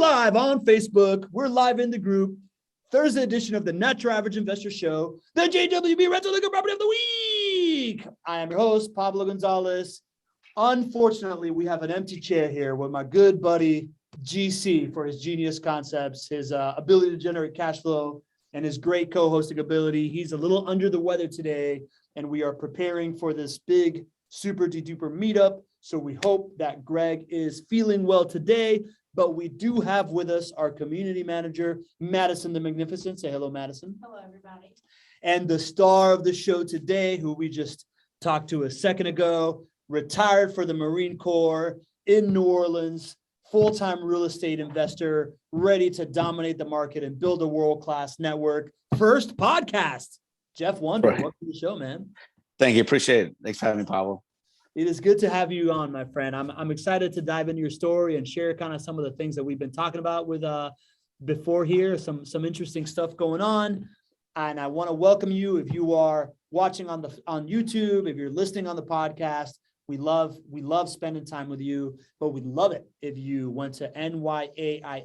live on Facebook. We're live in the group. Thursday edition of the Natural Average Investor Show, the JWB Rental Liquor Property of the Week. I am your host, Pablo Gonzalez. Unfortunately, we have an empty chair here with my good buddy, GC, for his genius concepts, his ability to generate cash flow, and his great co-hosting ability. He's a little under the weather today, and we are preparing for this big super duper meetup. So we hope that Gregg is feeling well today, but we do have with us our community manager, Madison the Magnificent. Say hello, Madison. Hello, everybody. And the star of the show today, who we just talked to a second ago, retired for the Marine Corps in New Orleans, full-time real estate investor, ready to dominate the market and build a world-class network. First podcast, Jeff Wonder. Right. Welcome to the show, man. Thank you. Appreciate it. Thanks for having me, Pablo. It is good to have you on, my friend. I'm excited to dive into your story and share kind of some of the things that we've been talking about with before here, some interesting stuff going on. And I want to welcome you if you are watching on YouTube, if you're listening on the podcast. We love spending time with you, but we'd love it if you went to nyais.com,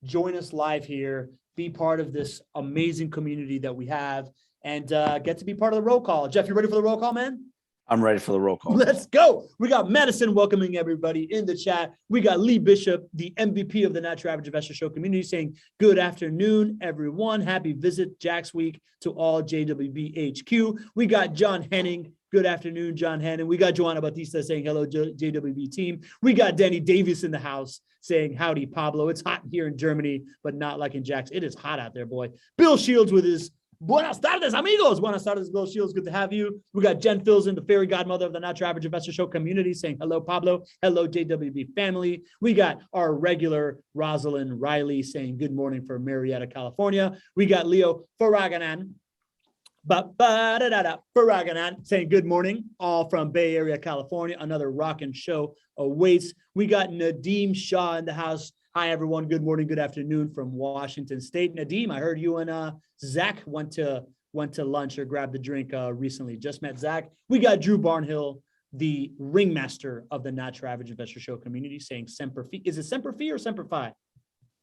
join us live here, be part of this amazing community that we have, and get to be part of the roll call. Jeff, you ready for the roll call, man? I'm ready for the roll call. Let's go. We got Madison welcoming everybody in the chat. We got Lee Bishop, the MVP of the Natural Average Investor Show community, saying, good afternoon, everyone. Happy visit Jax Week to all JWB HQ. We got John Henning. Good afternoon, John Henning. We got Joanna Batista saying, hello, JWB team. We got Danny Davis in the house saying, howdy, Pablo. It's hot here in Germany, but not like in Jax. It is hot out there, boy. Bill Shields with his buenas tardes, amigos. Buenas tardes, Bill Shields. Good to have you. We got Jen Filson, the fairy godmother of the Natural Average Investor Show community, saying, hello, Pablo. Hello, JWB family. We got our regular Rosalind Riley saying, good morning from Marietta, California. We got Leo Faraganan. Faraganan saying good morning, all from Bay Area, California. Another rockin' show awaits. We got Nadeem Shah in the house. Hi, everyone. Good morning, good afternoon from Washington State. Nadeem, I heard you and Zach went to lunch or grabbed a drink recently. Just met Zach. We got Drew Barnhill, the ringmaster of the Natural Average Investor Show community, saying Semper Fi. Is it Semper Fi or Semper Fi?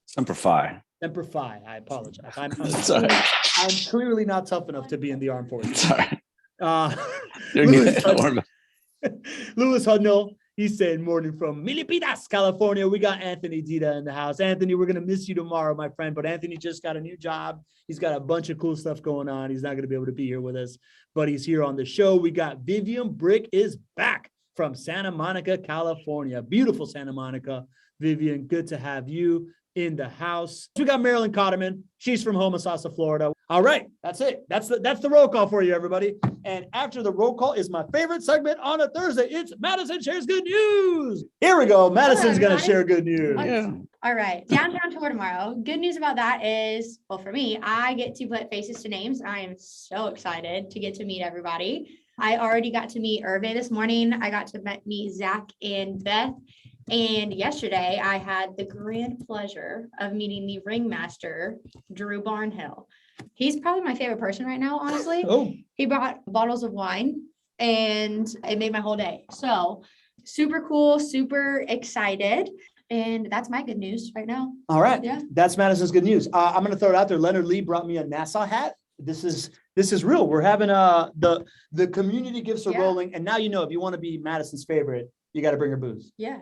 Semper Fi. Semper Fi. I apologize. I'm clearly not tough enough to be in the armed forces. Sorry. Louis Hudnell, he's saying morning from Milipitas, California. We got Anthony Dita in the house. Anthony, we're going to miss you tomorrow, my friend, but Anthony just got a new job. He's got a bunch of cool stuff going on. He's not going to be able to be here with us, but he's here on the show. We got Vivian Brick is back from Santa Monica, California. Beautiful Santa Monica. Vivian, good to have you in the house. We got Marilyn Cotterman. She's from Homosassa, Florida. All right, that's it. That's the roll call for you, everybody. And after the roll call is my favorite segment on a Thursday. It's Madison Shares Good News. Here we go. Madison's going to share good news. Yeah. All right. Downtown tour tomorrow. Good news about that is, well, for me, I get to put faces to names. I am so excited to get to meet everybody. I already got to meet Hervé this morning. I got to meet Zach and Beth. And yesterday, I had the grand pleasure of meeting the ringmaster, Drew Barnhill. He's probably my favorite person right now, honestly. Oh. He brought bottles of wine, and it made my whole day. So super cool, super excited. And that's my good news right now. All right. Yeah. That's Madison's good news. I'm going to throw it out there. Leonard Lee brought me a NASA hat. This is real. We're having the community gifts are rolling. And now, you know, if you want to be Madison's favorite, you got to bring her booze. Yeah.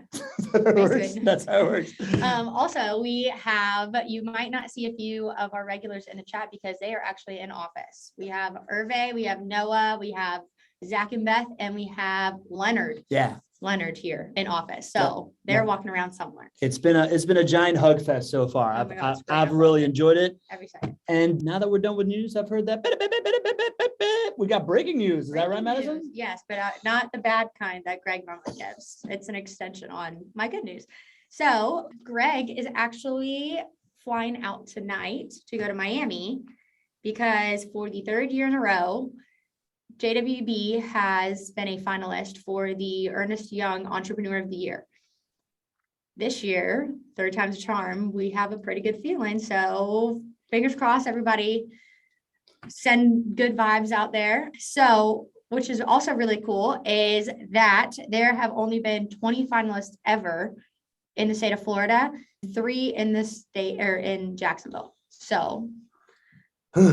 That's how it works. Also, we have, you might not see a few of our regulars in the chat because they are actually in office. We have Hervé, we have Noah, we have Zach and Beth, and we have Leonard. Yeah. Leonard here in office. So they're walking around somewhere. It's been a giant hug fest so far. Oh my God, I've really enjoyed it. Every second. And now that we're done with news, I've heard that we got breaking news. Is that right, Madison? News. Yes, but not the bad kind that Gregg normally gives. It's an extension on my good news. So Gregg is actually flying out tonight to go to Miami because for the third year in a row, JWB has been a finalist for the Ernest Young Entrepreneur of the Year. This year, third time's a charm, we have a pretty good feeling. So fingers crossed, everybody send good vibes out there. So, which is also really cool, is that there have only been 20 finalists ever in the state of Florida. 3 in this state or in Jacksonville. So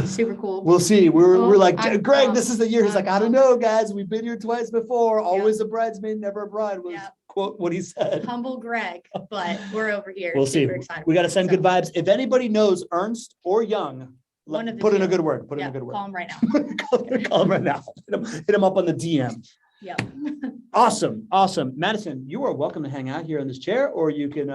super cool. We'll see. We're like, I'm Greg, pumped. this is the year. He's like, I don't know, guys. We've been here twice before. Always a bridesmaid, never a bride was Yep. quote what he said. Humble Greg, but we're over here. We'll see. Super excited. We got to send So, good vibes. If anybody knows Ernst or Young, One of the put in a two. good word. Put in a Yep, good word. call him right now. Call him right now. Hit him up on the DM. Yep. Awesome. Madison, you are welcome to hang out here in this chair, or you can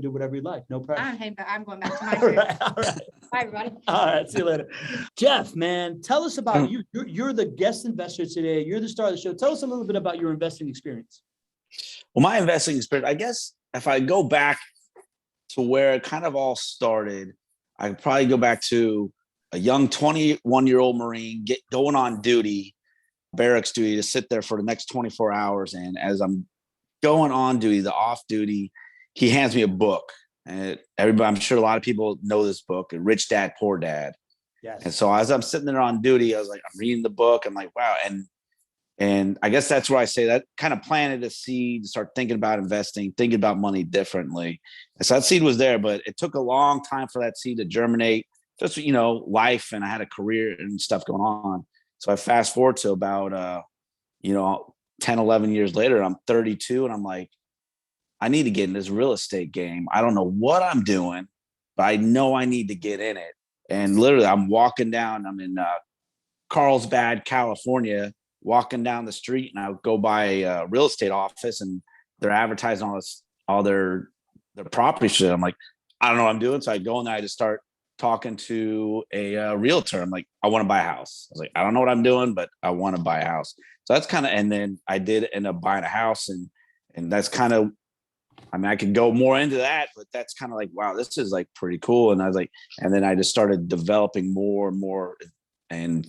do whatever you like. No pressure. I'm going back to my All chair. right. All right. Bye, everybody. All right. See you later. Jeff, man, tell us about you. You're the guest investor today. You're the star of the show. Tell us a little bit about your investing experience. Well, my investing experience, I guess if I go back to where it kind of all started, I could probably go back to a young 21-year-old Marine going on duty, barracks duty, to sit there for the next 24 hours. And as I'm going on duty, the off duty, he hands me a book. And everybody, I'm sure a lot of people know this book, Rich Dad, Poor Dad. Yes. And so as I'm sitting there on duty, I was like, I'm reading the book. I'm like, wow. And I guess that's where I say that kind of planted a seed to start thinking about investing, thinking about money differently. And so that seed was there, but it took a long time for that seed to germinate. Just, life, and I had a career and stuff going on. So I fast forward to about, 10, 11 years later, I'm 32 and I'm like, I need to get in this real estate game. I don't know what I'm doing, but I know I need to get in it. And literally I'm walking down, I'm in Carlsbad, California, walking down the street, and I would go by a real estate office and they're advertising all their property shit. I'm like, I don't know what I'm doing. So I go in there, I just start talking to a realtor. I'm like, I want to buy a house. I was like, I don't know what I'm doing, but I want to buy a house. So that's kind of, and then I did end up buying a house, and that's kind of, I could go more into that, but that's kind of like, wow, this is like pretty cool. And I was like, and then I just started developing more and more and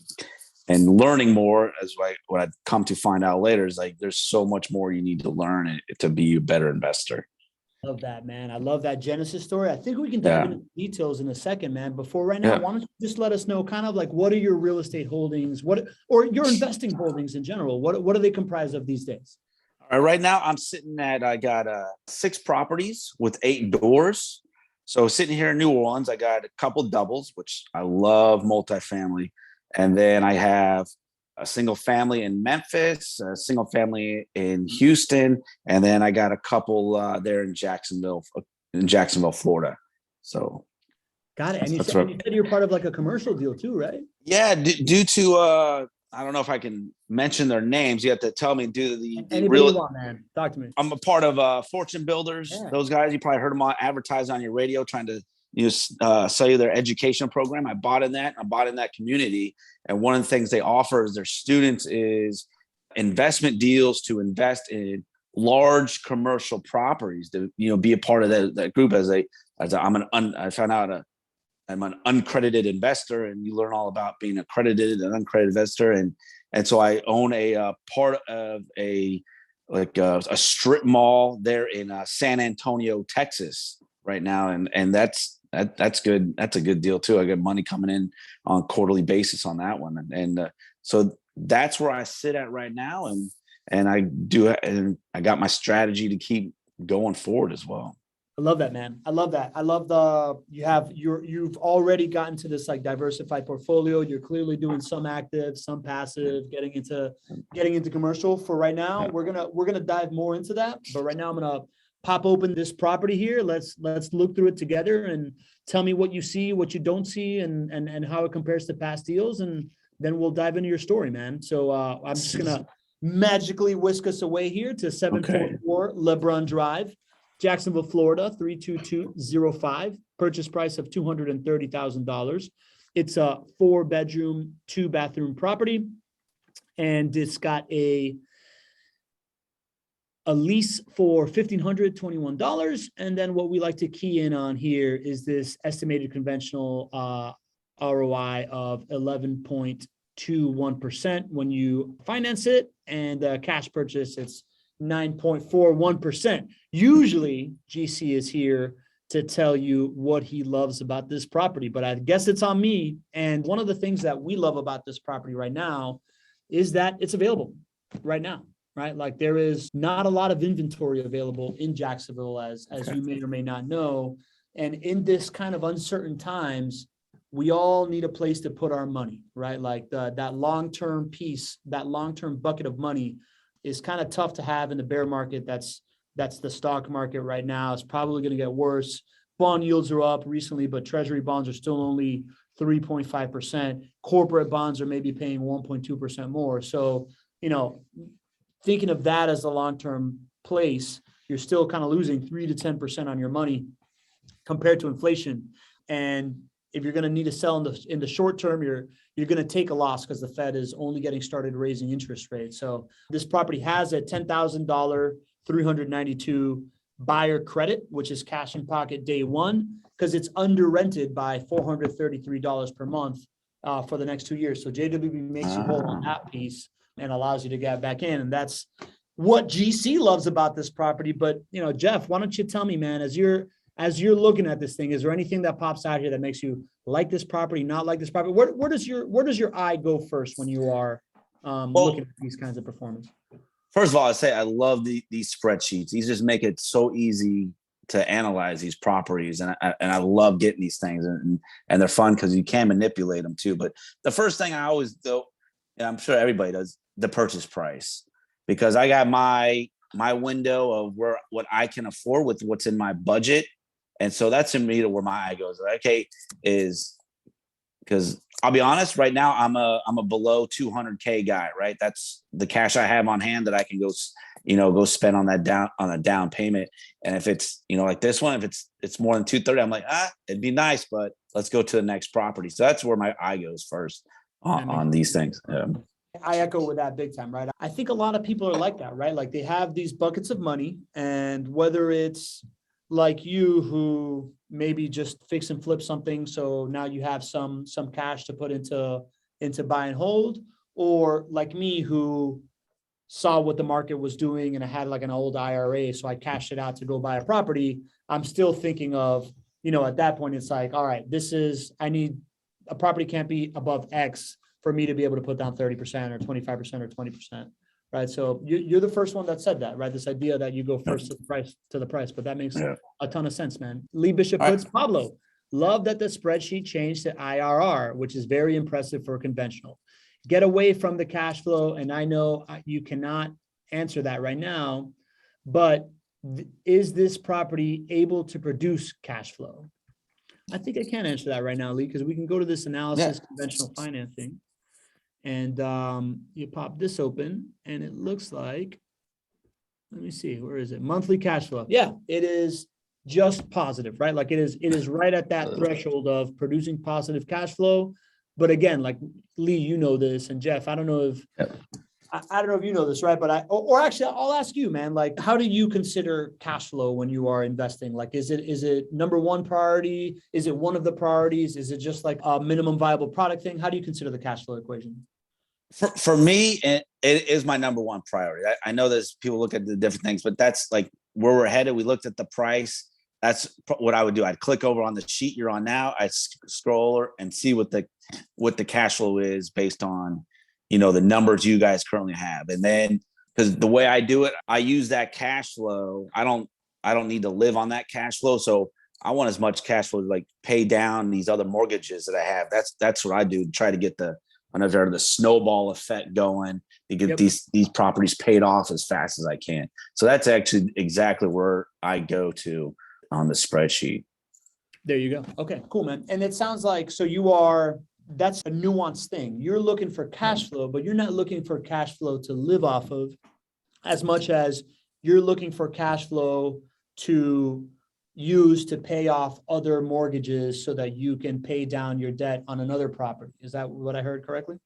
learning more, as like what I'd come to find out later is like, there's so much more you need to learn to be a better investor. Love that, man. I love that Genesis story. I think we can dive into details in a second, man. Before right now, why don't you just let us know kind of like, what are your real estate holdings, or your investing holdings in general? What are they comprised of these days? All right, right now I'm sitting at, I got 6 properties with 8 doors. So sitting here in New Orleans, I got a couple doubles, which I love multifamily. And then I have a single family in Memphis, a single family in Houston, and then I got a couple there in Jacksonville, Florida. So got it. And you said you're part of like a commercial deal too, right? Yeah, due to I don't know if I can mention their names. You have to tell me due to the real. You want, man. Talk to me. I'm a part of Fortune Builders. Yeah. Those guys, you probably heard them advertise on your radio, trying to sell you their education program. I bought in that community, and one of the things they offer is their students is investment deals to invest in large commercial properties to be a part of that group. I found out I'm an uncredited investor, and you learn all about being accredited and uncredited investor, and so I own a part of a strip mall there in San Antonio, Texas right now, and that's good. That's a good deal too. I got money coming in on a quarterly basis on that one, and so that's where I sit at right now, and I got my strategy to keep going forward as well. I love that, man. I love that. I love you've already gotten to this like diversified portfolio. You're clearly doing some active, some passive, getting into commercial. For right now, we're gonna dive more into that. But right now, I'm gonna pop open this property here. Let's look through it together and tell me what you see, what you don't see, and how it compares to past deals, and then we'll dive into your story, man. So I'm just gonna magically whisk us away here to 744 LeBron Drive, Jacksonville, Florida, 32205. Purchase price of $230,000. It's a 4-bedroom, 2-bathroom property, and it's got a lease for $1,521. And then what we like to key in on here is this estimated conventional ROI of 11.21% when you finance it, and cash purchase, it's 9.41%. Usually GC is here to tell you what he loves about this property, but I guess it's on me. And one of the things that we love about this property right now is that it's available right now. right? Like there is not a lot of inventory available in Jacksonville, as you may or may not know. And in this kind of uncertain times, we all need a place to put our money, right? Like that long-term piece, that long-term bucket of money is kind of tough to have in the bear market. That's the stock market right now. It's probably going to get worse. Bond yields are up recently, but treasury bonds are still only 3.5%. Corporate bonds are maybe paying 1.2% more. So, thinking of that as a long-term place, you're still kind of losing 3 to 10% on your money compared to inflation. And if you're going to need to sell in the short term, you're going to take a loss because the Fed is only getting started raising interest rates. So this property has a $10,000, 392 buyer credit, which is cash in pocket day one, because it's under rented by $433 per month for the next 2 years. So JWB makes you whole on that piece and allows you to get back in. And that's what GC loves about this property. But, Jeff, why don't you tell me, man, as you're looking at this thing, is there anything that pops out here that makes you like this property, not like this property? Where does your eye go first when you are looking at these kinds of performance? First of all, I say I love these spreadsheets. These just make it so easy to analyze these properties, and I love getting these things, and they're fun because you can manipulate them too. But the first thing I always do, and I'm sure everybody does, the purchase price, because I got my window of what I can afford with what's in my budget. And so that's in me to where my eye goes. Okay, is because I'll be honest, right now I'm a below 200K guy, right? That's the cash I have on hand that I can go spend on a down payment. And if it's like this one, if it's more than 230, I'm like, it'd be nice, but let's go to the next property. So that's where my eye goes first on these things. I echo with that big time, right? I think a lot of people are like that, right? Like they have these buckets of money, and whether it's like you who maybe just fix and flip something, so now you have some cash to put into buy and hold, or like me who saw what the market was doing and I had like an old IRA, so I cashed it out to go buy a property. I'm still thinking of, at that point it's like, all right, I need a property can't be above X for me to be able to put down 30% or 25% or 20%. Right. So you're the first one that said that, right? This idea that you go first to the price, but that makes a ton of sense, man. Lee Bishop puts, Pablo, love that the spreadsheet changed to IRR, which is very impressive for conventional. Get away from the cash flow. And I know you cannot answer that right now, but is this property able to produce cash flow? I think I can answer that right now, Lee, because we can go to this analysis, conventional financing. And you pop this open and it looks like, let me see, where is it? Monthly cash flow. Yeah, it is just positive, right? Like it is right at that threshold of producing positive cash flow. But again, like Lee, this, and Jeff, I don't know if you know this, right? But actually I'll ask you, man, like, how do you consider cash flow when you are investing? Like, is it number one priority? Is it one of the priorities? Is it just like a minimum viable product thing? How do you consider the cash flow equation? For me, it is my number one priority. I know there's people look at the different things, but that's like where we're headed. We looked at the price. That's what I would do. I'd click over on the sheet you're on now. I'd scroll and see what the cash flow is based on, the numbers you guys currently have. And then, because the way I do it, I use that cash flow. I don't need to live on that cash flow. So I want as much cash flow to like pay down these other mortgages that I have. That's what I do to try to get the snowball effect going to get these properties paid off as fast as I can. So that's actually exactly where I go to on the spreadsheet. There you go. Okay, cool, man. And it sounds like, that's a nuanced thing. You're looking for cash flow, but you're not looking for cash flow to live off of as much as you're looking for cash flow to use to pay off other mortgages so that you can pay down your debt on another property. Is that what I heard correctly?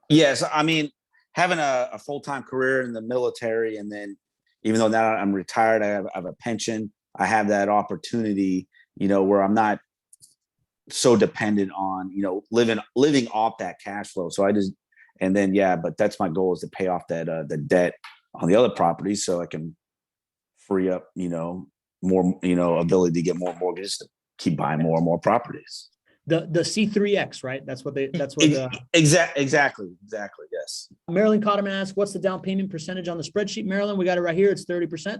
Yes. I mean, having a full-time career in the military, and then even though now I'm retired, I have a pension, I have that opportunity, where I'm not so dependent on, living off that cash flow. So but that's my goal, is to pay off that the debt on the other properties so I can free up, more, ability to get more mortgages to keep buying more and more properties. The C3X, right? That's what exactly. Yeah. this. Marilyn Cotterman asks, what's the down payment percentage on the spreadsheet? Marilyn, we got it right here. It's 30%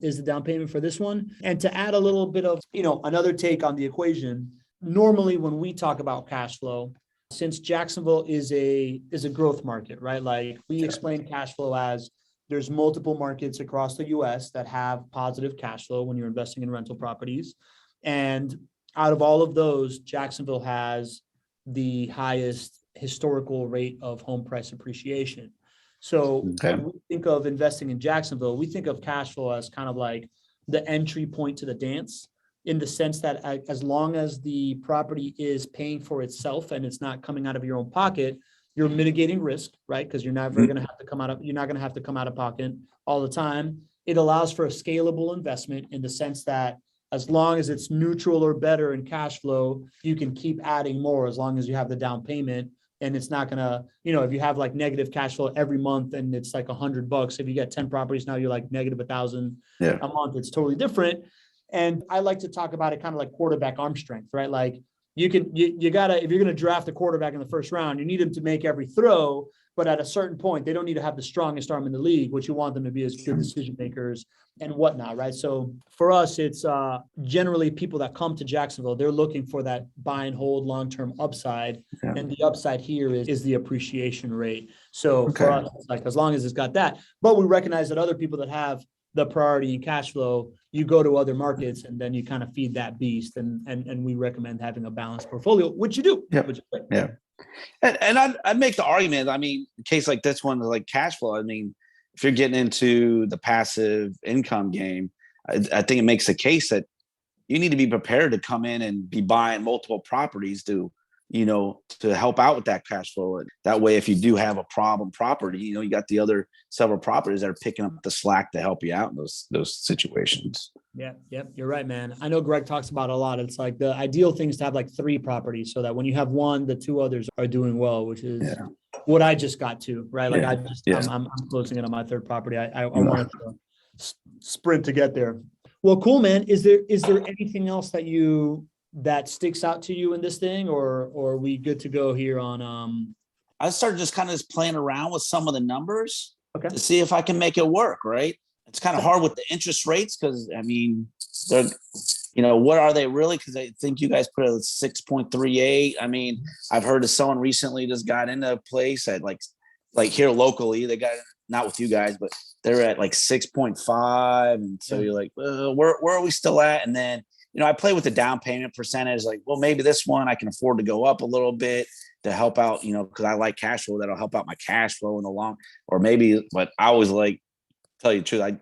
is the down payment for this one. And to add a little bit of, another take on the equation, normally when we talk about cash flow, since Jacksonville is a growth market, right? Like we explain cash flow as there's multiple markets across the US that have positive cash flow when you're investing in rental properties. And out of all of those, Jacksonville has the highest historical rate of home price appreciation. So when we think of investing in Jacksonville, we think of cash flow as kind of like the entry point to the dance, in the sense that as long as the property is paying for itself and it's not coming out of your own pocket, you're mitigating risk, right? Because you're never going to have to come out of, you're not going to have to come out of pocket all the time. It allows for a scalable investment in the sense that as long as it's neutral or better in cash flow, you can keep adding more as long as you have the down payment. And it's not gonna, if you have like negative cash flow every month and it's like $100, if you get 10 properties, now you're like negative 1,000 a month, it's totally different. And I like to talk about it kind of like quarterback arm strength, right? Like you gotta, if you're going to draft a quarterback in the first round, you need him to make every throw, but at a certain point, they don't need to have the strongest arm in the league. What you want them to be is good decision makers and whatnot, right? So for us, it's generally people that come to Jacksonville, they're looking for that buy and hold long-term upside. And the upside here is the appreciation rate. So for us, it's like, as long as it's got that, but we recognize that other people that have the priority in cash flow, you go to other markets and then you kind of feed that beast. And we recommend having a balanced portfolio, which you do. Yeah. And I'd make the argument, I mean, a case like this one, like cash flow, I mean, if you're getting into the passive income game, I think it makes a case that you need to be prepared to come in and be buying multiple properties to help out with that cash flow. That way, if you do have a problem property, you got the other several properties that are picking up the slack to help you out in those situations. Yeah. Yep. You're right, man. I know Gregg talks about it a lot. It's like the ideal thing is to have like 3 properties so that when you have one, the 2 others are doing well, which is what I just got to, right? Like I'm closing in on my 3rd property. I wanted to sprint to get there. Well, cool, man. Is there anything else that sticks out to you in this thing, or are we good to go here on? I started just kind of playing around with some of the numbers to see if I can make it work, right? It's kind of hard with the interest rates because, I mean, they're, what are they really? Because I think you guys put a 6.38. I mean, I've heard of someone recently just got into a place at like here locally, they got, not with you guys, but they're at like 6.5. And so you're like, where are we still at? And then, I play with the down payment percentage, like, well, maybe this one I can afford to go up a little bit to help out, because I like cash flow, that'll help out my cash flow in the long, or maybe, but I always tell you the truth, I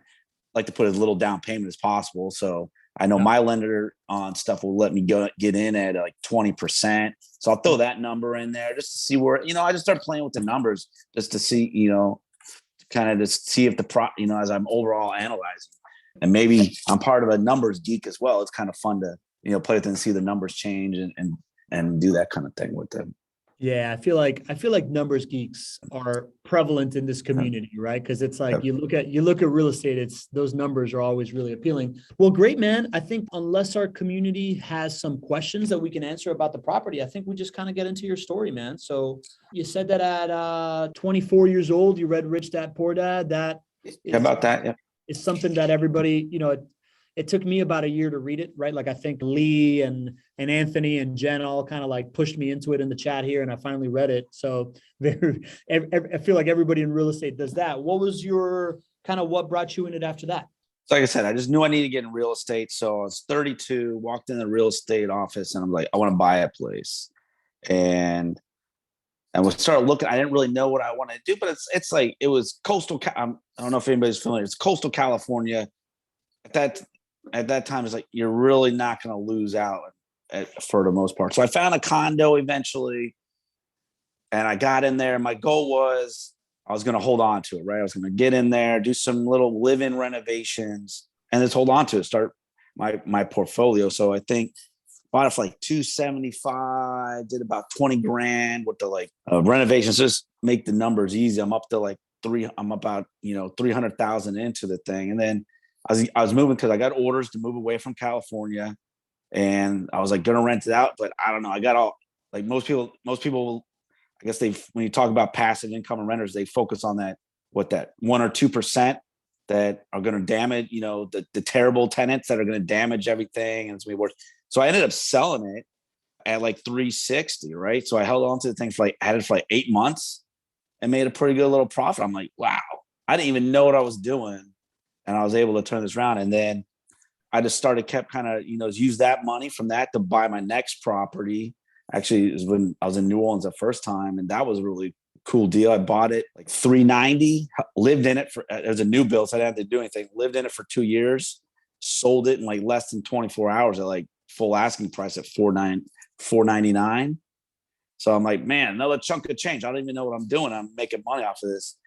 like to put as little down payment as possible. So I know my lender on stuff will let me get in at like 20%. So I'll throw that number in there just to see where, I just start playing with the numbers just to see, kind of just see if as I'm overall analyzing. And maybe I'm part of a numbers geek as well. It's kind of fun to, play with them and see the numbers change and do that kind of thing with them. Yeah, I feel like numbers geeks are prevalent in this community, right? Because it's like you look at real estate, those numbers are always really appealing. Well, great, man. I think unless our community has some questions that we can answer about the property, I think we just kind of get into your story, man. So you said that at 24 years old, you read Rich Dad Poor Dad. That it's something that everybody, it took me about a year to read it, right? Like I think Lee and Anthony and Jen all kind of like pushed me into it in the chat here, and I finally read it. So I feel like everybody in real estate does that. What was your what brought you in it after that? So like I said, I just knew I needed to get in real estate. So I was 32, walked in the real estate office, and I'm like, I want to buy a place. And we started looking. I didn't really know what I wanted to do, but it's like it was coastal. I don't know if anybody's familiar. It's coastal California. At that time, it's like you're really not going to lose out for the most part. So I found a condo eventually, and I got in there. My goal was I was going to hold on to it, right? I was going to get in there, do some little live-in renovations, and just hold on to it. Start my portfolio. So I think bought it for like $275, did about 20 grand with the renovations. Just make the numbers easy. I'm up to like I'm about 300,000 into the thing, and then I was moving because I got orders to move away from California, and I was like going to rent it out, but I don't know. I got all most people. I guess when you talk about passive income and renters, they focus on that 1 or 2% that are going to damage, the terrible tenants that are going to damage everything. And it's going to be worse. So I ended up selling it at like 360, right? So I held on to the thing had it for like 8 months and made a pretty good little profit. I'm like, wow, I didn't even know what I was doing. And I was able to turn this around. And then I just kept kind of, use that money from that to buy my next property. Actually, it was when I was in New Orleans the first time. And that was a really cool deal. I bought it like $390, lived in it it was a new build, so I didn't have to do anything. Lived in it for 2 years, sold it in like less than 24 hours at like full asking price at $499. So I'm like, man, another chunk of change. I don't even know what I'm doing. I'm making money off of this.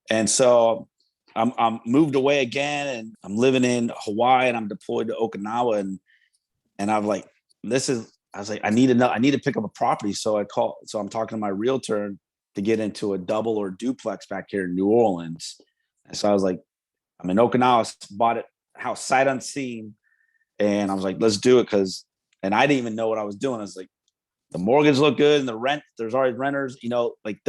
And so I'm moved away again, and I'm living in Hawaii, and I'm deployed to Okinawa, and I'm like, I was like, I need to pick up a property. So I'm talking to my realtor to get into a double or duplex back here in New Orleans. And so I was like, I'm in Okinawa, bought it house sight unseen. And I was like, let's do it. And I didn't even know what I was doing. I was like, the mortgage looked good and the rent, there's already renters, like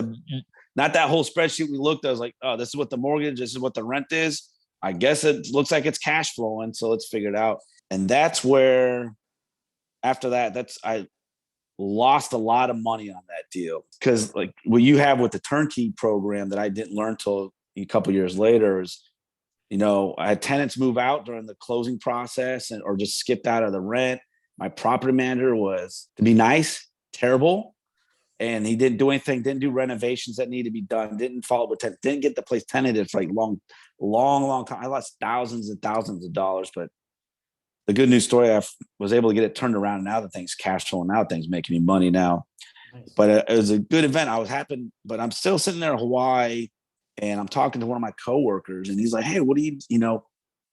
not that whole spreadsheet we looked at. I was like, oh, this is what the mortgage, this is what the rent is. I guess it looks like it's cash flowing. So let's figure it out. And that's where, after that, I lost a lot of money on that deal, because like what you have with the turnkey program that I didn't learn till a couple of years later is, I had tenants move out during the closing process or just skipped out of the rent. My property manager was, to be nice, terrible. And he didn't do anything, didn't do renovations that needed to be done, didn't follow with tenant, didn't get the place tenanted for like long time. I lost thousands and thousands of dollars, but the good news story, I was able to get it turned around. Now the thing's cash flowing. Now things making me money now. Nice. But it was a good event. I was happy, but I'm still sitting there in Hawaii, and I'm talking to one of my coworkers, and he's like, "Hey, what do you, I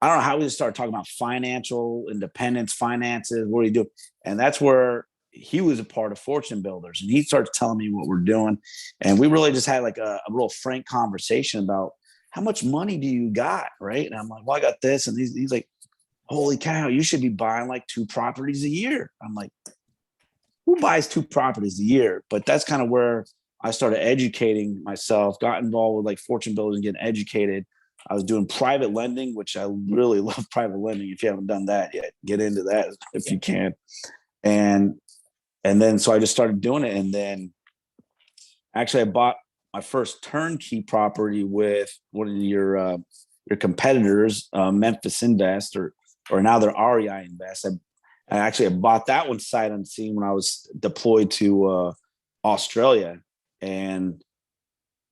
don't know how we just started talking about financial independence, finances. What do you do?" And that's where he was a part of Fortune Builders, and he started telling me what we're doing, and we really just had like a real frank conversation about how much money do you got, right? And I'm like, well, I got this, and he's like, holy cow, you should be buying like 2 properties a year. I'm like, who buys 2 properties a year? But that's kind of where I started educating myself, got involved with like Fortune Builders and getting educated. I was doing private lending, which I really love private lending. If you haven't done that yet, get into that if you can. And then, so I just started doing it. And then actually I bought my first turnkey property with one of your competitors, Memphis Invest, or now they're REI Invest. I actually bought that one sight unseen when I was deployed to Australia. And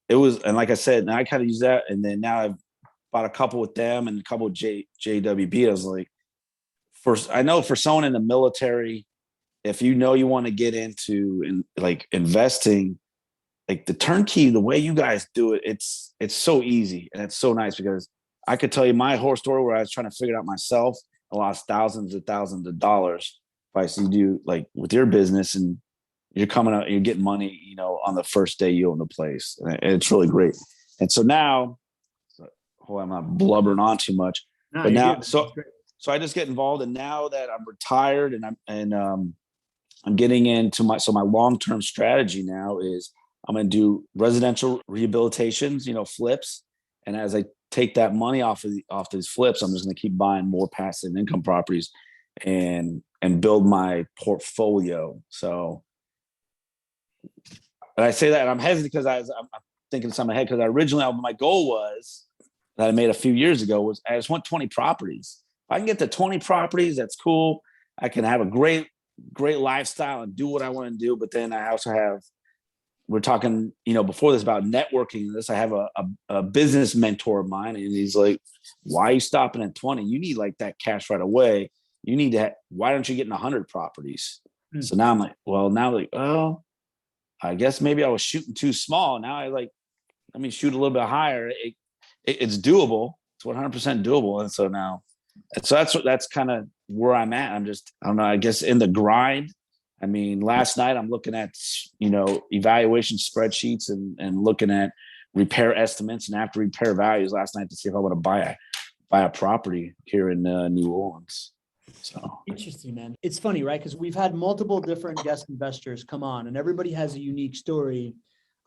like I said, now I kind of use that. And then now I've bought a couple with them and a couple with JWB. I was like, I know for someone in the military, if you want to get into like investing, like the turnkey, the way you guys do it, it's so easy and it's so nice, because I could tell you my horror story where I was trying to figure it out myself. I lost thousands and thousands of dollars. If I see you like with your business, and you're coming out, you're getting money, on the first day you own the place. And it's really great. And so now, I'm not blubbering on too much, but now, so I just get involved. And now that I'm retired and I'm getting into my long-term strategy now is I'm going to do residential rehabilitations, flips. And as I take that money off these flips, I'm just going to keep buying more passive income properties and build my portfolio. So, and I say that, and I'm hesitant because I'm thinking something ahead, because originally my goal was that I made a few years ago was I just want 20 properties. If I can get to 20 properties, that's cool. I can have a great lifestyle and do what I want to do. But then I also have, we're talking, before this about networking. I have a business mentor of mine, and he's like, why are you stopping at 20? You need like that cash right away. You need to, why don't you get in 100 properties? Mm-hmm. So now I'm like, oh, I guess maybe I was shooting too small. Now let me shoot a little bit higher. It's doable. It's 100% doable. And so that's kind of where I'm at. I don't know, I guess in the grind. I mean, last night I'm looking at, evaluation spreadsheets and looking at repair estimates and after repair values last night to see if I want to buy a property here in New Orleans. So interesting, man. It's funny, right? Because we've had multiple different guest investors come on, and everybody has a unique story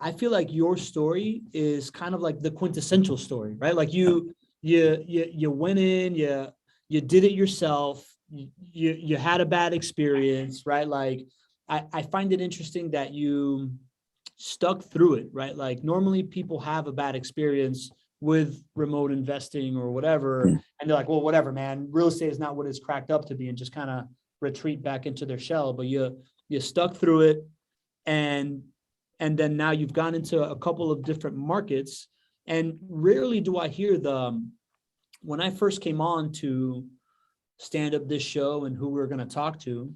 I feel like your story is kind of like the quintessential story, right? Like you went in, you did it yourself. You had a bad experience, right? Like I find it interesting that you stuck through it, right? Like normally people have a bad experience with remote investing or whatever, and they're like, well, whatever, man, real estate is not what it's cracked up to be, and just kind of retreat back into their shell. But you stuck through it, and then now you've gone into a couple of different markets. And rarely do I hear when I first came on to stand up this show and who we were going to talk to,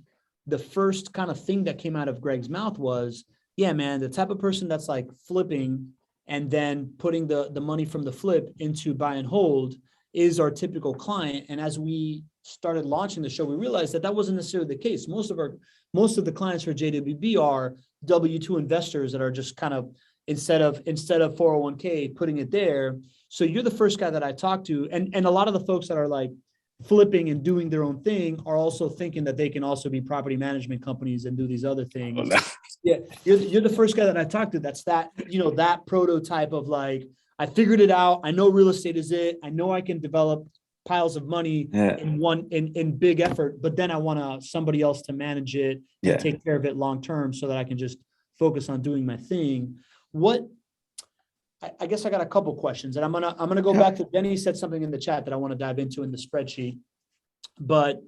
the first kind of thing that came out of Gregg's mouth was, yeah, man, the type of person that's like flipping and then putting the money from the flip into buy and hold is our typical client. And as we started launching the show, we realized that wasn't necessarily the case. Most of the clients for JWB are W-2 investors that are just kind of, instead of 401k, putting it there. So you're the first guy that I talked to. And a lot of the folks that are like flipping and doing their own thing are also thinking that they can also be property management companies and do these other things. Oh, no. Yeah, you're the first guy that I talked to that's that prototype of like, I figured it out. I know real estate is it. I know I can develop piles of money in big effort, but then I want somebody else to manage it and take care of it long term so that I can just focus on doing my thing. I guess I got a couple questions, and I'm gonna go back to Denny said something in the chat that I want to dive into in the spreadsheet. But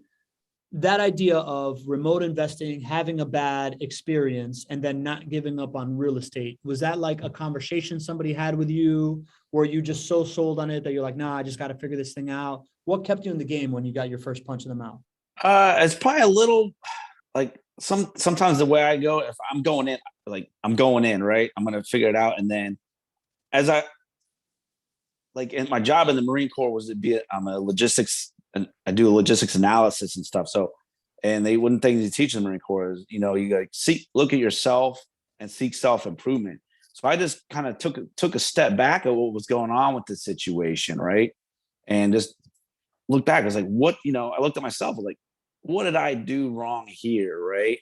that idea of remote investing, having a bad experience, and then not giving up on real estate, was that like a conversation somebody had with you? Were you just so sold on it that you're like, nah, I just got to figure this thing out? What kept you in the game when you got your first punch in the mouth? It's probably a little like sometimes the way I go, if I'm going in, like I'm going in, right? I'm going to figure it out. And then as I, like in my job in the Marine Corps was I'm a logistics, and I do logistics analysis and stuff. So, and one thing you teach in the Marine Corps is, you got to look at yourself and seek self-improvement. So I just kind of took a step back at what was going on with the situation, right? And just look back. I was like, I looked at myself, I was like, what did I do wrong here, right?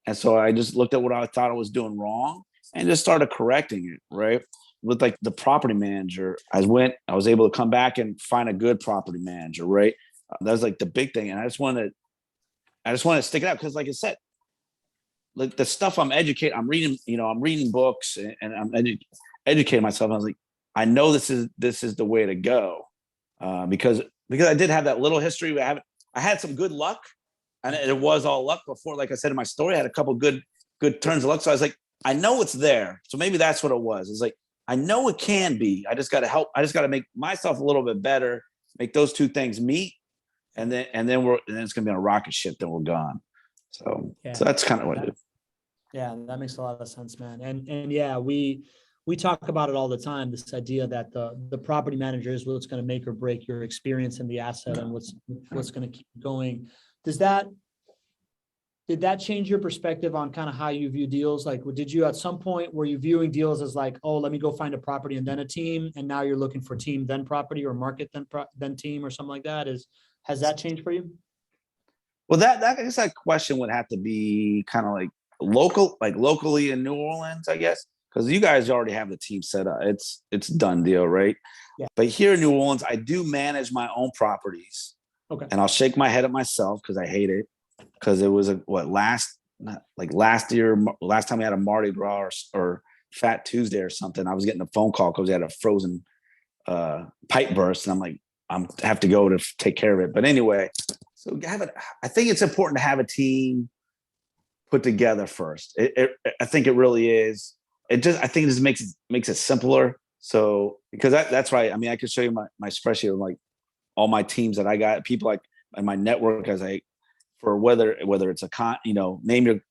And so I just looked at what I thought I was doing wrong and just started correcting it, right? With like the property manager, I was able to come back and find a good property manager, right? That was like the big thing. And I just wanted to stick it out because, like I said, like the stuff I'm reading books and I'm educating myself. I was like, I know this is the way to go, because I did have that little history. I had some good luck, and it was all luck before. Like I said in my story, I had a couple good turns of luck. So I was like, I know it's there. So maybe that's what it was. It's like, I know it can be. I just got to help. I just got to make myself a little bit better, make those two things meet. And then it's going to be on a rocket ship. Then we're gone. So that's kind of what it is. Yeah, that makes a lot of sense, man. And yeah, we talk about it all the time. This idea that the property manager is what's going to make or break your experience in the asset and what's going to keep going. Did that change your perspective on kind of how you view deals? Like, did you at some point were you viewing deals as like, oh, let me go find a property and then a team, and now you're looking for team then property or market then team or something like that? Has that changed for you? Well, I guess that question would have to be kind of like locally in New Orleans, I guess, because you guys already have the team set up. It's done deal, right? Yeah. But here in New Orleans, I do manage my own properties. Okay. And I'll shake my head at myself because I hate it. Because it was last year, last time we had a Mardi Gras or Fat Tuesday or something, I was getting a phone call because we had a frozen pipe burst, and I'm like, I have to go to take care of it. But anyway, so I think it's important to have a team put together first. I think it really is. I think it just makes it simpler. So because that's right. I mean, I could show you my spreadsheet of like all my teams that I got, people like in my network as for whether it's a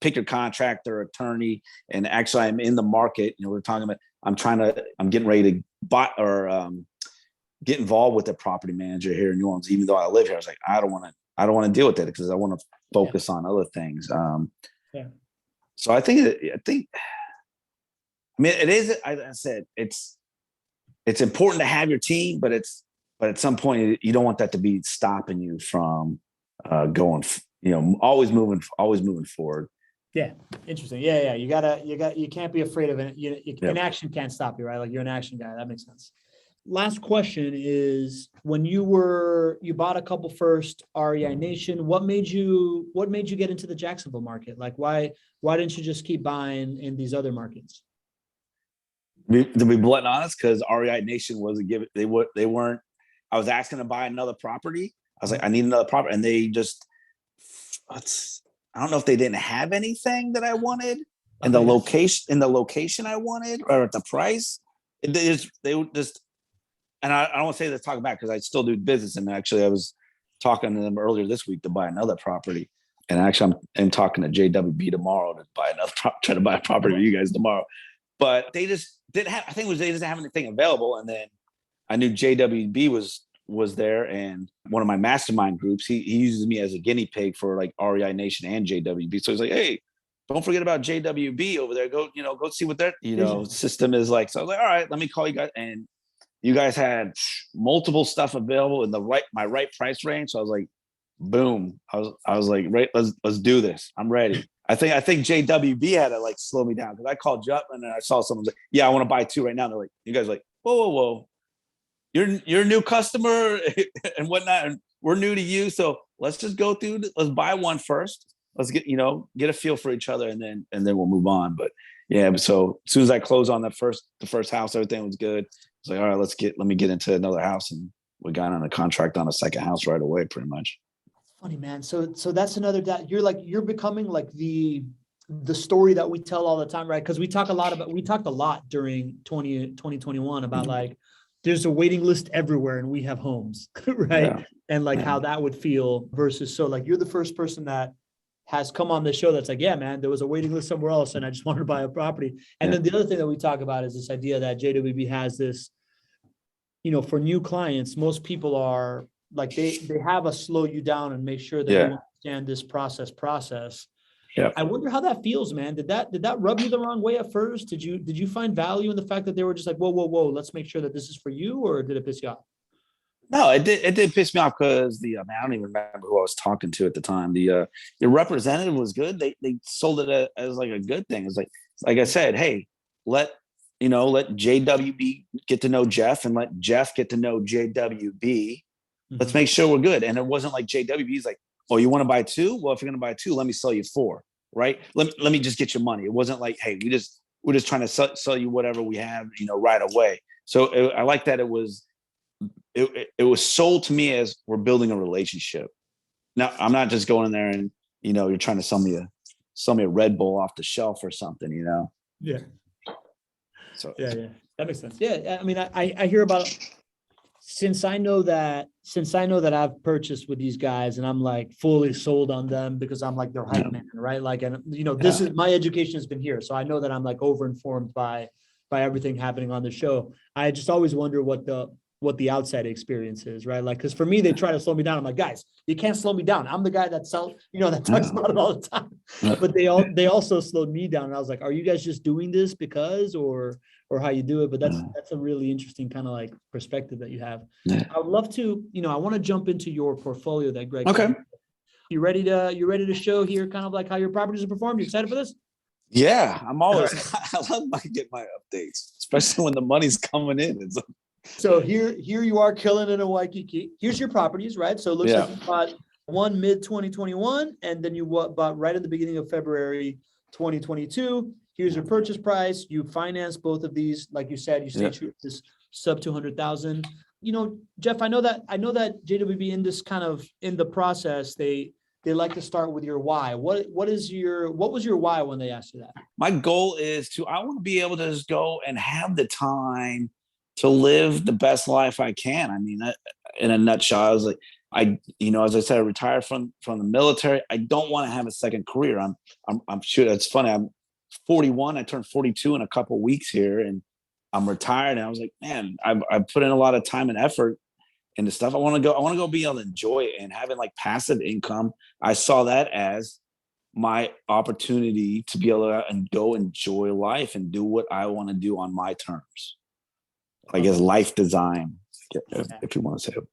pick your contractor, attorney, and actually I'm in the market. We're talking about I'm getting ready to buy or get involved with the property manager here in New Orleans. Even though I live here, I was like, I don't want to deal with it because I want to focus on other things. So I think it is. I said it's important to have your team, but at some point you don't want that to be stopping you from going. Always moving forward. Yeah. Interesting. Yeah. You can't be afraid of it. Inaction can't stop you, right? Like you're an action guy. That makes sense. Last question is, when you bought a couple first, REI Nation, what made you get into the Jacksonville market? Like why didn't you just keep buying in these other markets? To be blunt and honest, because REI Nation wasn't giving, they weren't, I was asking to buy another property. I was like, I need another property. And they just, I don't know if they didn't have anything that I wanted in the location I wanted, or at the price. They would just, and I don't want to say this talking back because I still do business. And actually I was talking to them earlier this week to buy another property. And actually I'm talking to JWB tomorrow to buy another try to buy a property with you guys tomorrow. But they just didn't have, I think it was they didn't have anything available. And then I knew JWB was there, and one of my mastermind groups, he uses me as a guinea pig for like REI Nation and JWB. So he's like, hey, don't forget about JWB over there. Go see what their system is like. So I was like, all right, let me call you guys. And you guys had multiple stuff available in my right price range. So I was like, boom. I was like, right, let's do this. I'm ready. I think JWB had to like slow me down, because I called you up and then I saw someone like, yeah, I want to buy 2 right now. They're like, you guys are like, whoa. You're a new customer and whatnot, and we're new to you. So let's just go through. Let's buy one first. Let's get a feel for each other, and then we'll move on. But yeah, so as soon as I closed on the first house, everything was good. It's like, all right, let me get into another house, and we got on a contract on a second house right away, pretty much. Funny, man. So that's another you're becoming like the story that we tell all the time, right? Because we talked a lot during 2021 about like there's a waiting list everywhere and we have homes, right? Yeah. And like how that would feel versus, so like you're the first person that has come on the show that's like, yeah, man, there was a waiting list somewhere else and I just wanted to buy a property. And then the other thing that we talk about is this idea that JWB has this, for new clients, most people are like, they have us slow you down and make sure that you understand this process. Yeah. I wonder how that feels, man. Did that rub you the wrong way at first? Did you find value in the fact that they were just like, whoa, let's make sure that this is for you, or did it piss you off? No, it did piss me off because I don't even remember who I was talking to at the time. The representative was good. They sold it as like a good thing. It's like I said, hey, let JWB get to know Jeff, and let Jeff get to know JWB. Let's make sure we're good. And it wasn't like JWB's like, oh, you want to buy 2? Well, if you're going to buy 2, let me sell you 4, right? Let me just get your money. It wasn't like, hey, we're just trying to sell you whatever we have, right away. So I like that it was sold to me as we're building a relationship. Now, I'm not just going in there and, you're trying to sell me a Red Bull off the shelf or something, Yeah. So yeah, that makes sense. Yeah. I mean, I hear about it. Since I know that I've purchased with these guys and I'm like fully sold on them because I'm like their hype man, right? Like, and this is my education has been here. So I know that I'm like over-informed by everything happening on the show. I just always wonder what the outside experience is, right? Like, cause for me, they try to slow me down. I'm like, guys, you can't slow me down. I'm the guy that that talks about it all the time. But they also slowed me down. And I was like, are you guys just doing this because, or how you do it? But that's a really interesting kind of like perspective that you have. I would love to, I want to jump into your portfolio that Gregg. Okay. You ready to show here kind of like how your properties are performed? You excited for this? Yeah, I'm always, I love get my updates, especially when the money's coming in. So here you are killing it in Waikiki. Here's your properties, right? So it looks like you bought one mid-2021, and then you bought right at the beginning of February 2022. Here's your purchase price. You financed both of these, like you said. You stayed true to this sub 200,000. Jeff, I know that JWB in the process, they like to start with your why. What was your why when they asked you that? My goal is I want to be able to just go and have the time to live the best life I can. I mean, in a nutshell, I was like, as I said, I retired from the military. I don't want to have a second career. I'm sure it's funny. I'm 41. I turned 42 in a couple of weeks here, and I'm retired. And I was like, man, I've put in a lot of time and effort into stuff. I want to go be able to enjoy it and having like passive income. I saw that as my opportunity to be able to go enjoy life and do what I want to do on my terms. I guess life design, if you want to say it.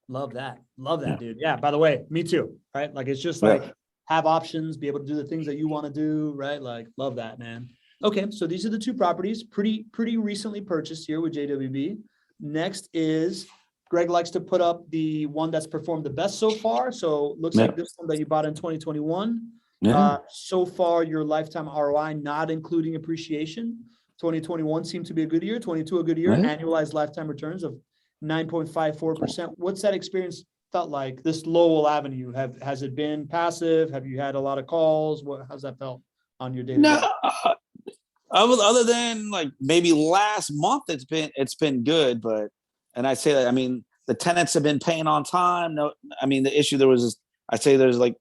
Love that, dude. Yeah. By the way, me too. Right? Like it's just like have options, be able to do the things that you want to do, right? Like, love that, man. Okay, so these are the two properties, pretty recently purchased here with JWB. Next is Gregg likes to put up the one that's performed the best so far. So looks like this one that you bought in 2021. So far, your lifetime ROI, not including appreciation. 2021 seemed to be a good year. 22 a good year. Annualized lifetime returns of 9.54%. What's that experience felt like? This Lowell Avenue, has it been passive? Have you had a lot of calls? How's that felt on your day? No, other than like maybe last month, it's been good. But and I say that, I mean, the tenants have been paying on time. No, I mean, the issue there was, I say there's like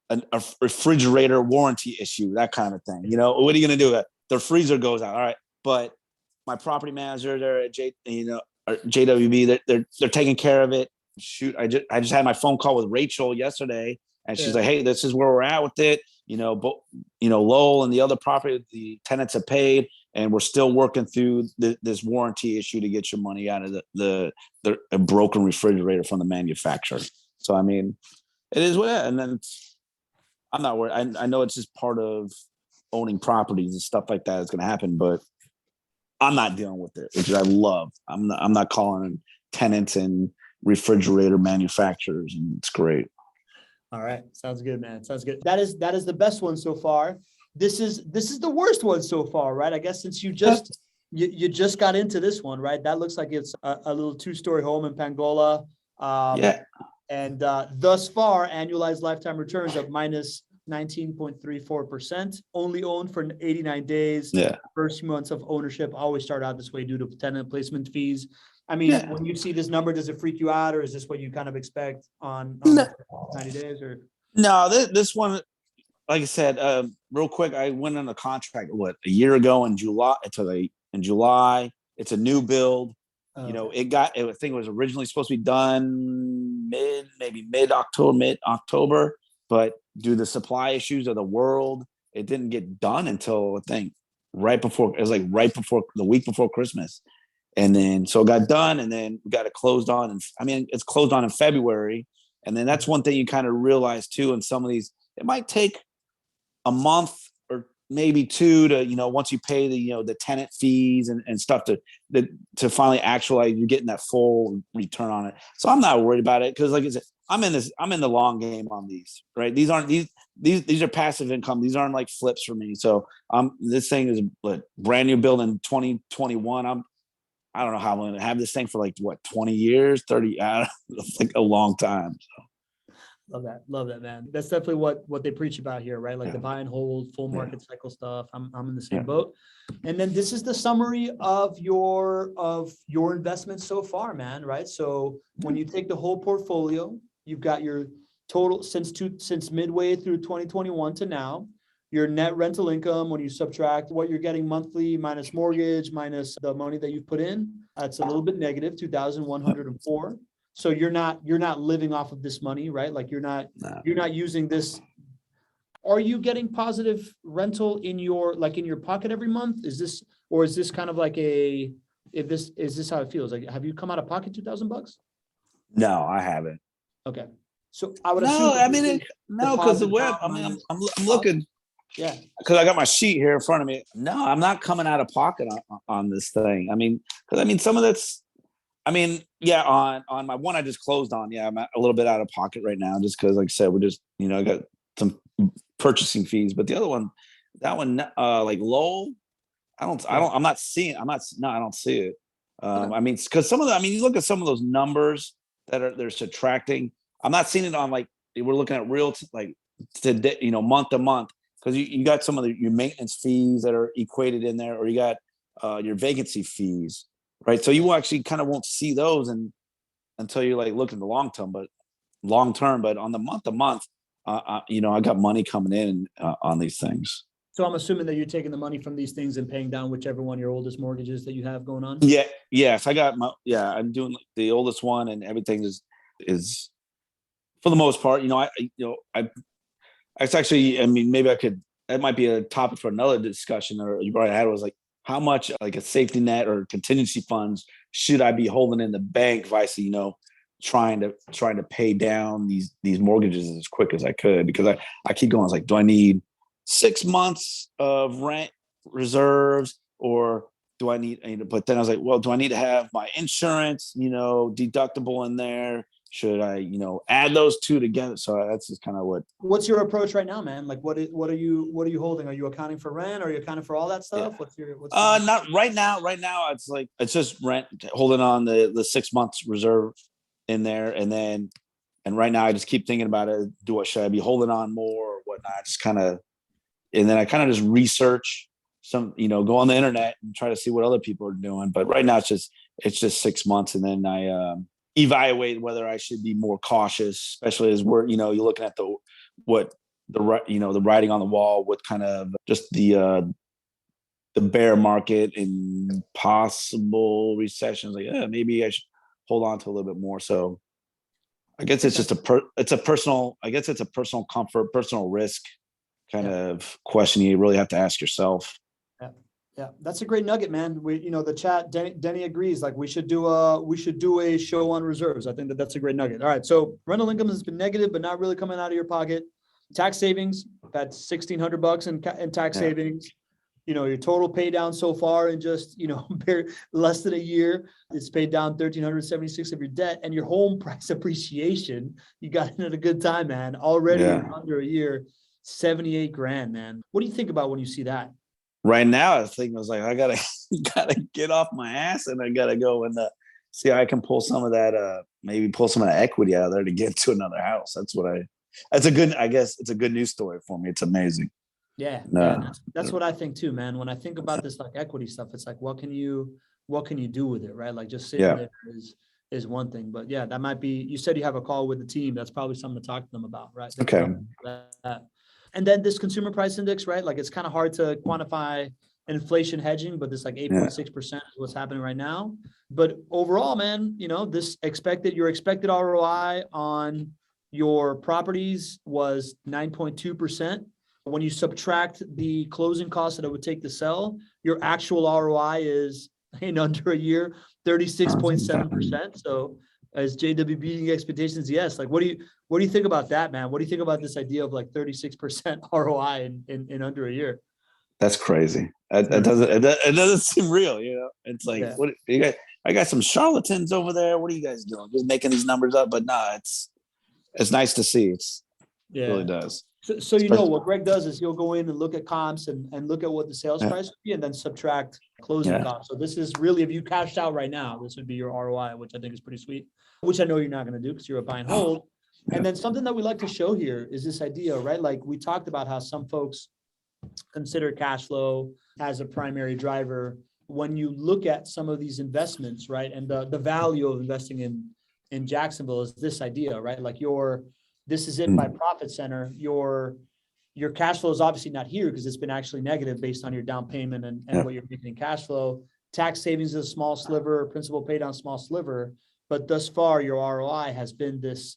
a refrigerator warranty issue, that kind of thing. You know, what are you going to do? The freezer goes out. All right. But my property manager there at JWB, they're taking care of it. Shoot, I just had my phone call with Rachel yesterday, and she's like, "Hey, this is where we're at with it. You know, but Lowell and the other property, the tenants have paid, and we're still working through this warranty issue to get your money out of the broken refrigerator from the manufacturer." So I mean, it is what it is. And then I'm not worried. I know it's just part of owning properties and stuff like that is going to happen, but I'm not dealing with it, which I love. I'm not calling tenants and refrigerator manufacturers, and it's great. All right, sounds good, man. Sounds good. That is the best one so far. This is the worst one so far, right? I guess since you just got into this one, right? That looks like it's a little 2-story home in Pangola. And thus far, annualized lifetime returns of minus 19.34%. Only owned for 89 days. First few months of ownership always start out this way due to tenant placement fees. I mean, when you see this number, does it freak you out, or is this what you kind of expect on 90 days? Or no, this one, like I said, real quick, I went on a contract a year ago in July. In July, it's a new build. I think it was originally supposed to be done mid-October, but due to the supply issues of the world, it didn't get done until I think the week before Christmas. And then, so it got done, and then we got it closed on. And I mean, it's closed on in February. And then that's one thing you kind of realize too, in some of these, it might take a month or maybe two to, once you pay the tenant fees and stuff to finally actualize, you're getting that full return on it. So I'm not worried about it. Cause like I said, I'm in the long game on these, right? These are passive income. These aren't like flips for me. So this thing is a brand new build in 2021. I don't know how I'm going to have this thing for 20 years, 30, it's like a long time. So. Love that, man. That's definitely what they preach about here, right? Like the buy and hold, full market cycle stuff. I'm in the same boat. And then this is the summary of your investments so far, man, right? So when you take the whole portfolio, you've got your total since midway through 2021 to now. Your net rental income, when you subtract what you're getting monthly minus mortgage, minus the money that you've put in, that's a little bit negative, 2,104. So you're not living off of this money, right? Like you're not using this. Are you getting positive rental in your pocket every month? Is this kind of like is this how it feels? Like, have you come out of pocket $2,000? No, I haven't. Okay. So I would assume. assume. Because the web. I mean, I'm looking. Yeah, because I got my sheet here in front of me. No, I'm not coming out of pocket on this thing. I mean, some of that's. I mean, on my one I just closed on. Yeah, I'm a little bit out of pocket right now, just because, like I said, we're just I got some purchasing fees. But the other one, that one, like Lowell, I don't see it. I mean, because some of the, you look at some of those numbers that they're subtracting. I'm not seeing it on we're looking at real today, month to month. Because you got some of your maintenance fees that are equated in there, or you got your vacancy fees, right? So you actually kind of won't see those until you look in the long term. But on the month to month, I got money coming in on these things. So I'm assuming that you're taking the money from these things and paying down whichever one your oldest mortgages that you have going on. Yeah, yes, I got I'm doing the oldest one, and everything is for the most part. It's actually, maybe that might be a topic for another discussion, or you already had, was how much a safety net or contingency funds should I be holding in the bank versus, trying to pay down these mortgages as quick as I could, because I keep going. I was like, do I need 6 months of rent reserves, or do I need, but then I was like, well, do I need to have my insurance, deductible in there? Should I, add those two together? So that's just kind of What's your approach right now, man? Like, what are you holding? Are you accounting for rent? Are you accounting for all that stuff? Yeah. Not right now. Right now, it's just rent, holding on the 6 months reserve in there, and right now I just keep thinking about it. Should I be holding on more or whatnot? And then I kind of just research some, go on the internet and try to see what other people are doing. But right now it's just 6 months, and then I evaluate whether I should be more cautious, especially as you're looking at the writing on the wall, what kind of just the bear market and possible recessions. Like, maybe I should hold on to a little bit more. So I guess it's just it's a personal comfort, personal risk kind of question you really have to ask yourself. Yeah, that's a great nugget, man. The chat, Denny agrees. Like, we should do a show on reserves. I think that's a great nugget. All right, so rental income has been negative, but not really coming out of your pocket. Tax savings, that's $1,600 in tax savings. Your total pay down so far in just less than a year, it's paid down $1,376 of your debt, and your home price appreciation, you got in at a good time, man. Already in under a year, $78,000, man. What do you think about when you see that? Right now, I was like, I gotta get off my ass, and I gotta go and see how I can pull some of that, maybe pull some of that equity out of there to get to another house. I guess it's a good news story for me. It's amazing. Yeah, that's what I think too, man. When I think about this like equity stuff, it's like, what can you do with it, right? Like, just sitting there is one thing, but yeah, that might be. You said you have a call with the team. That's probably something to talk to them about, right? Okay. And then this consumer price index, right? Like, it's kind of hard to quantify inflation hedging, but this like 8.6% is what's happening right now. But overall, man, your expected ROI on your properties was 9.2%. When you subtract the closing costs that it would take to sell, your actual ROI is, in under a year, 36.7%. So as JWB beating expectations, yes. Like, what do you think about that, man? What do you think about this idea of like 36% ROI in under a year? That's crazy. It doesn't seem real, It's like, what you guys? I got some charlatans over there. What are you guys doing? Just making these numbers up? But nah, it's nice to see. It really does. So what Gregg does is he'll go in and look at comps and look at what the sales price would be, and then subtract closing costs. So this is really, if you cashed out right now, this would be your ROI, which I think is pretty sweet, which I know you're not going to do because you're a buy and hold. And then something that we like to show here is this idea, right? Like, we talked about how some folks consider cash flow as a primary driver. When you look at some of these investments, right, and the value of investing in Jacksonville is this idea, right? Like, this is it by profit center. Your cash flow is obviously not here because it's been actually negative based on your down payment and what you're making in cash flow. Tax savings is a small sliver, principal pay down small sliver, but thus far your ROI has been this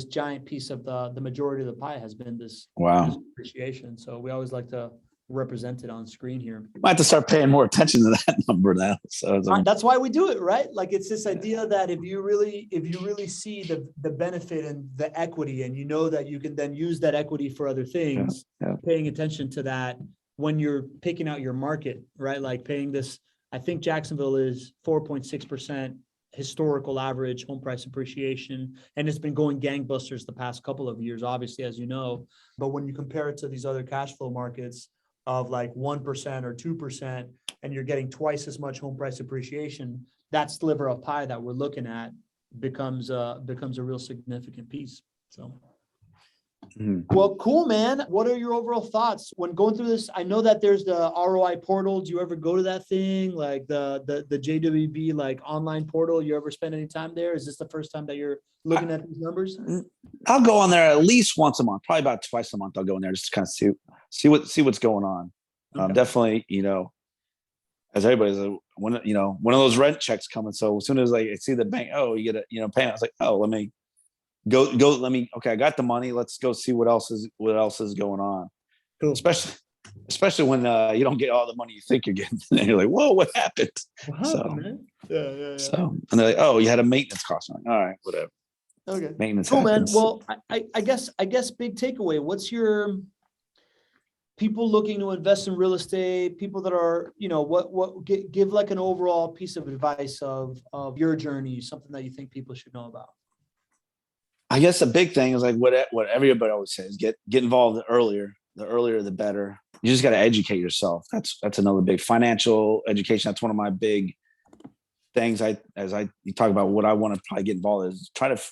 giant piece of the majority of the pie has been this appreciation. So we always like to represent it on screen here. Might have to start paying more attention to that number now. So that's why we do it, right? Like, it's this idea that if you really see the benefit and the equity, and that you can then use that equity for other things, paying attention to that when you're picking out your market, right? Like, paying this, I think Jacksonville is 4.6% historical average home price appreciation, and it's been going gangbusters the past couple of years, obviously, as you know. But when you compare it to these other cash flow markets of like 1% or 2%, and you're getting twice as much home price appreciation, that sliver of pie that we're looking at becomes a real significant piece. So, well, cool, man. What are your overall thoughts when going through this? I know that there's the ROI portal. Do you ever go to that thing, like the JWB like online portal? You ever spend any time there? Is this the first time that you're looking at these numbers? I'll go on there at least once a month, probably about twice a month. I'll go in there just to kind of see what's going on. Okay. Definitely, as everybody's one of those rent checks coming. So as soon as I see the bank, you get a payment. I was like, let me go. Okay, I got the money. Let's go see what else is going on. Cool. Especially when you don't get all the money you think you're getting, and you're like, whoa, what happened? Man? Yeah. So, and they're like, you had a maintenance cost. I'm like, all right, whatever. Okay. Maintenance Cool, man. happens. Well, I guess big takeaway. What's your people looking to invest in real estate, people that are, give like an overall piece of advice of your journey, something that you think people should know about? I guess a big thing is like what everybody always says, get involved earlier. The earlier, the better. You just got to educate yourself. That's another big financial education. That's one of my big things. You talk about what I want to probably get involved is try to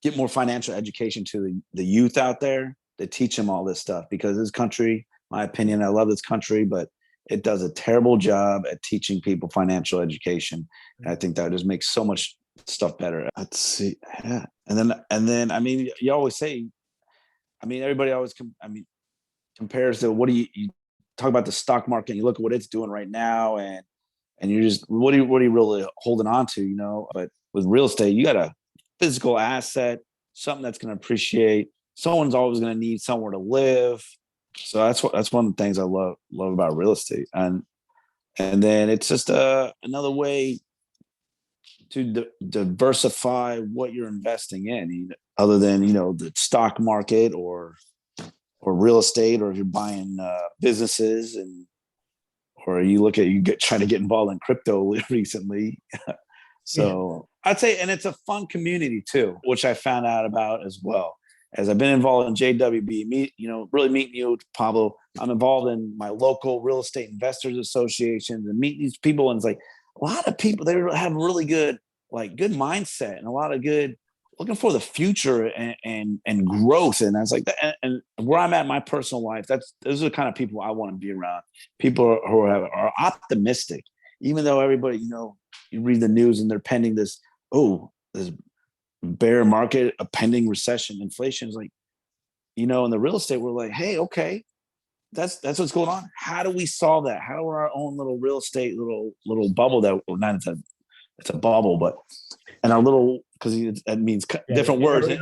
get more financial education to the youth out there to teach them all this stuff, because this country, my opinion, I love this country, but it does a terrible job at teaching people financial education. And I think that just makes so much stuff better. Let's see. Yeah. And then, I mean, you always say, I mean, everybody always, compares to what do you talk about the stock market, and you look at what it's doing right now, and you're just, what are you really holding on to, but with real estate, you got a physical asset, something that's going to appreciate. Someone's always going to need somewhere to live. So that's one of the things I love about real estate. And then it's just another way to diversify what you're investing in, other than, the stock market or real estate, or if you're buying businesses, or trying to get involved in crypto recently. So I'd say, and it's a fun community too, which I found out about as well. As I've been involved in JWB, really meeting you, Pablo. I'm involved in my local real estate investors associations and meet these people. And it's like a lot of people, they have really good mindset and a lot of good looking for the future and growth. And I was like, and where I'm at in my personal life, those are the kind of people I want to be around. People who are optimistic, even though everybody, you read the news and they're pending this bear market, a pending recession, inflation is like, in the real estate, we're like, hey, okay, that's what's going on. How do we solve that? How do our own little real estate, little bubble it's a bubble, but and our little, because it means different words in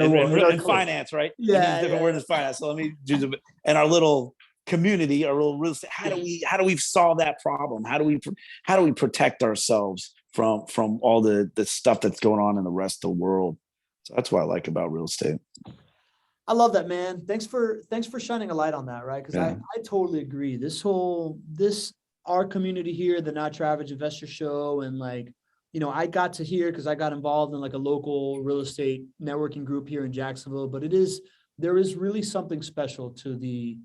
finance, right? Yeah, it means different words in finance. So let me do and our little community, our little real estate. How do we solve that problem? How do we protect ourselves from all the stuff that's going on in the rest of the world? So that's what I like about real estate. I love that, man. Thanks for shining a light on that, right? Because I totally agree. Our community here, the Not Your Average Investor Show, and I got to hear, because I got involved in a local real estate networking group here in Jacksonville, but there is really something special to the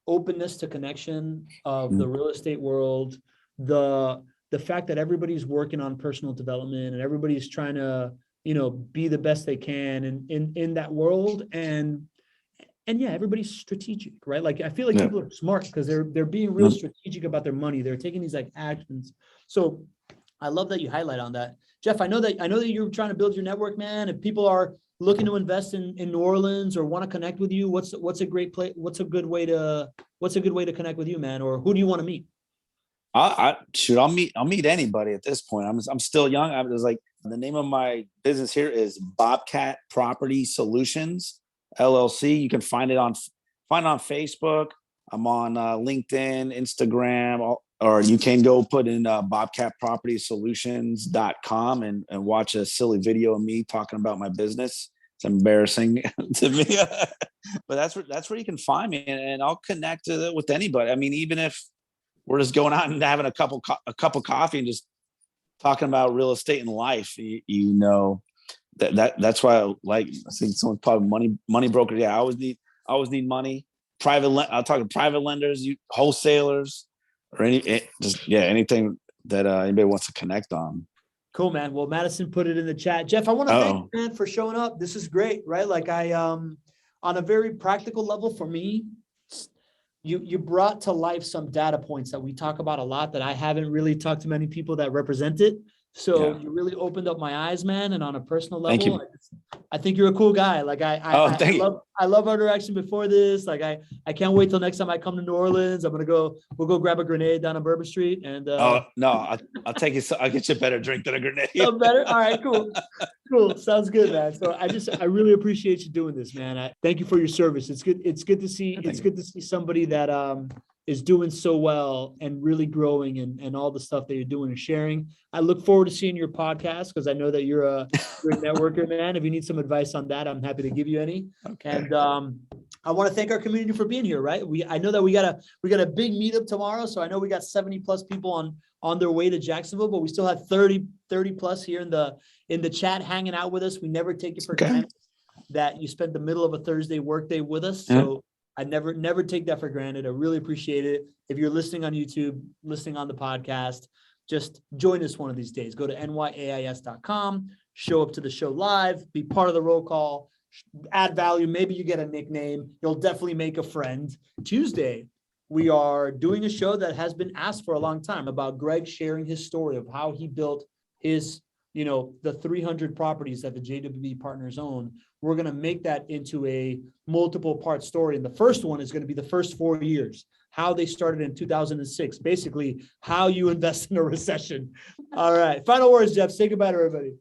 openness to connection of the real estate world, the fact that everybody's working on personal development and everybody's trying to, be the best they can in that world. And everybody's strategic, right? I feel like people are smart because they're being real strategic about their money. They're taking these actions. So I love that you highlight on that. Jeff, I know that you're trying to build your network, man. If people are looking to invest in New Orleans or want to connect with you, what's a great place? What's a good way to connect with you, man? Or who do you want to meet? I'll meet anybody at this point. I'm still young. I was like, the name of my business here is Bobcat Property Solutions LLC. You can find it on Facebook. I'm on LinkedIn, Instagram, or you can go put in bobcatpropertysolutions.com and watch a silly video of me talking about my business. It's embarrassing to me, but that's where you can find me, and I'll connect with anybody. I mean, even if we're just going out and having a cup of coffee and just talking about real estate and life, that's why I think someone's probably money broker. Yeah, I always need money. I'll talk to private lenders, wholesalers, or anything that anybody wants to connect on. Cool, man. Well, Madison put it in the chat. Jeff, I want to thank you, man, for showing up. This is great, right? On a very practical level for me, you brought to life some data points that we talk about a lot that I haven't really talked to many people that represent it. So you really opened up my eyes, man. And on a personal level, I think you're a cool guy. I love our interaction before this. I can't wait till next time I come to New Orleans. we'll go grab a grenade down on Bourbon Street. And no, I'll take you. I'll get you a better drink than a grenade. Better. All right, cool. Sounds good, man. So I really appreciate you doing this, man. Thank you for your service. It's good to see. It's good to see somebody that is doing so well and really growing and all the stuff that you're doing and sharing. I look forward to seeing your podcast because I know that you're a networker, man. If you need some advice on that, I'm happy to give you any. Okay. And I want to thank our community for being here, right? I know that we got a big meetup tomorrow. So I know we got 70 plus people on their way to Jacksonville, but we still have 30 plus here in the chat hanging out with us. We never take it for granted that you spent the middle of a Thursday workday with us. So I never take that for granted. I really appreciate it. If you're listening on YouTube, listening on the podcast, just join us one of these days. Go to nyais.com, show up to the show live, be part of the roll call, add value. Maybe you get a nickname. You'll definitely make a friend. Tuesday, we are doing a show that has been asked for a long time about Gregg sharing his story of how he built his, the 300 properties that the JWB partners own. We're going to make that into a multiple part story. And the first one is going to be the first 4 years, how they started in 2006, basically how you invest in a recession. All right. Final words, Jeff. Say goodbye to everybody.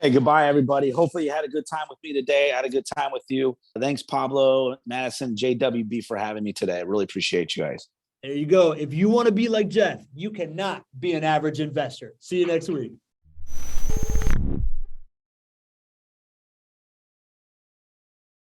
Hey, goodbye, everybody. Hopefully you had a good time with me today. I had a good time with you. Thanks, Pablo, Madison, JWB for having me today. I really appreciate you guys. There you go. If you want to be like Jeff, you cannot be an average investor. See you next week.